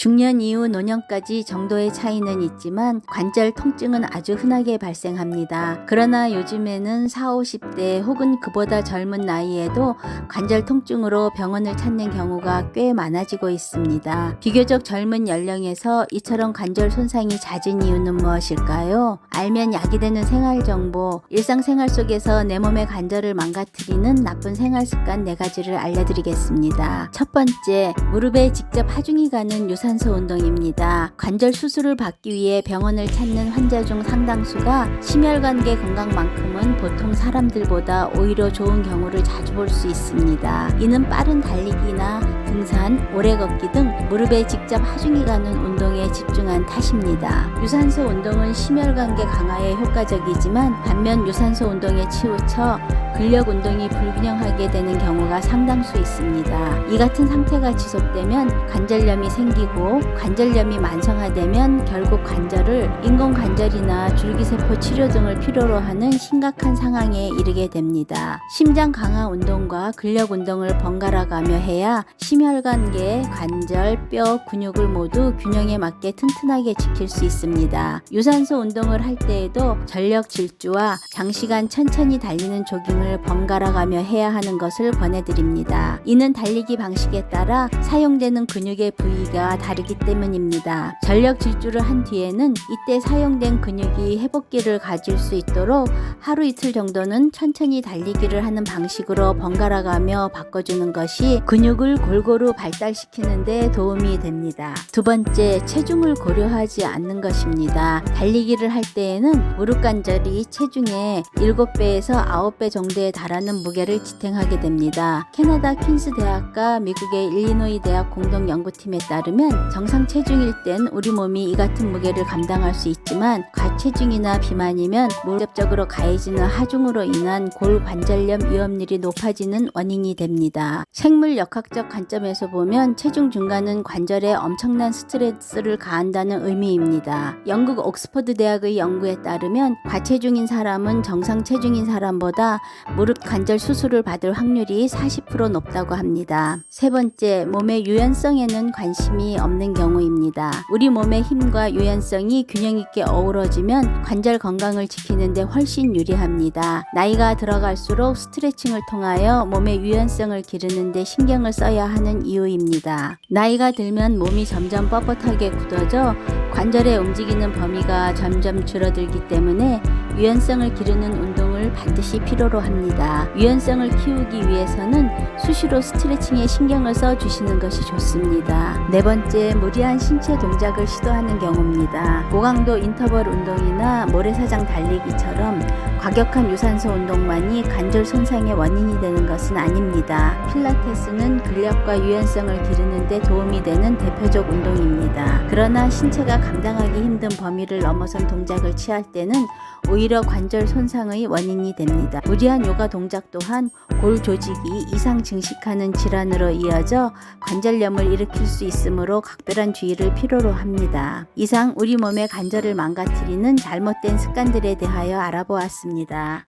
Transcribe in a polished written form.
중년 이후 노년까지 정도의 차이는 있지만 관절 통증은 아주 흔하게 발생합니다. 그러나 요즘에는 40, 50대 혹은 그보다 젊은 나이에도 관절 통증으로 병원을 찾는 경우가 꽤 많아지고 있습니다. 비교적 젊은 연령에서 이처럼 관절 손상이 잦은 이유는 무엇일까요? 알면 약이 되는 생활정보, 일상생활 속에서 내 몸의 관절을 망가뜨리는 나쁜 생활습관 4가지를 알려드리겠습니다. 첫 번째, 무릎에 직접 하중이 가는 유산소 운동입니다. 관절 수술을 받기 위해 병원을 찾는 환자 중 상당수가 심혈관계 건강만큼은 보통 사람들보다 오히려 좋은 경우를 자주 볼 수 있습니다. 이는 빠른 달리기나 등산, 오래 걷기 등 무릎에 직접 하중이 가는 운동에 집중한 탓입니다. 유산소 운동은 심혈관계 강화에 효과적이지만 반면 유산소 운동에 치우쳐 근력 운동이 불균형하게 되는 경우가 상당수 있습니다. 이 같은 상태가 지속되면 관절염이 생기고 관절염이 만성화되면 결국 관절을 인공관절이나 줄기세포 치료 등을 필요로 하는 심각한 상황에 이르게 됩니다. 심장 강화 운동과 근력 운동을 번갈아 가며 해야 심혈관계, 관절, 뼈, 근육을 모두 균형에 맞게 튼튼하게 지킬 수 있습니다. 유산소 운동을 할 때에도 전력 질주와 장시간 천천히 달리는 조깅을 번갈아 가며 해야 하는 것을 권해드립니다. 이는 달리기 방식에 따라 사용되는 근육의 부위가 다르기 때문입니다. 전력 질주를 한 뒤에는 이때 사용된 근육이 회복기를 가질 수 있도록 하루 이틀 정도는 천천히 달리기를 하는 방식으로 번갈아 가며 바꿔주는 것이 근육을 골고루 발달시키는 데 도움이 됩니다. 두 번째, 체중을 고려하지 않는 것입니다. 달리기를 할 때에는 무릎 관절이 체중의 7배에서 9배 정도에 달하는 무게를 지탱하게 됩니다. 캐나다 퀸스 대학과 미국의 일리노이 대학 공동 연구팀에 따르면 정상 체중일 땐 우리 몸이 이 같은 무게를 감당할 수 있지만 과체중이나 비만이면 무릎적으로 가해지는 하중으로 인한 골관절염 위험률이 높아지는 원인이 됩니다. 생물 역학적 관점에서 보면 체중 증가는 관절에 엄청난 스트레스를 가한다는 의미입니다. 영국 옥스퍼드 대학의 연구에 따르면 과체중인 사람은 정상 체중인 사람보다 무릎 관절 수술을 받을 확률이 40% 높다고 합니다. 세 번째, 몸의 유연성에는 관심이 없는 경우입니다. 우리 몸의 힘과 유연성이 균형 있게 어우러지면 관절 건강을 지키는 데 훨씬 유리합니다. 나이가 들어갈수록 스트레칭을 통하여 몸의 유연성을 기르는 데 신경을 써야 하는 이유입니다. 나이가 들면 몸이 점점 뻣뻣하게 굳어져 관절의 움직이는 범위가 점점 줄어들기 때문에 유연성을 기르는 운동을 반드시 필요로 합니다. 유연성을 키우기 위해서는 수시로 스트레칭에 신경을 써 주시는 것이 좋습니다. 네 번째, 무리한 신체 동작을 시도하는 경우입니다. 고강도 인터벌 운동이나 모래사장 달리기처럼 과격한 유산소 운동만이 관절 손상의 원인이 되는 것은 아닙니다. 필라테스는 근력과 유연성을 기르는 데 도움이 되는 대표적 운동입니다. 그러나 신체가 감당하기 힘든 범위를 넘어선 동작을 취할 때는 오히려 관절 손상의 원인이 됩니다. 무리한 요가 동작 또한 골 조직이 이상 증식하는 질환으로 이어져 관절염을 일으킬 수 있으므로 각별한 주의를 필요로 합니다. 이상 우리 몸의 관절을 망가뜨리는 잘못된 습관들에 대하여 알아보았습니다.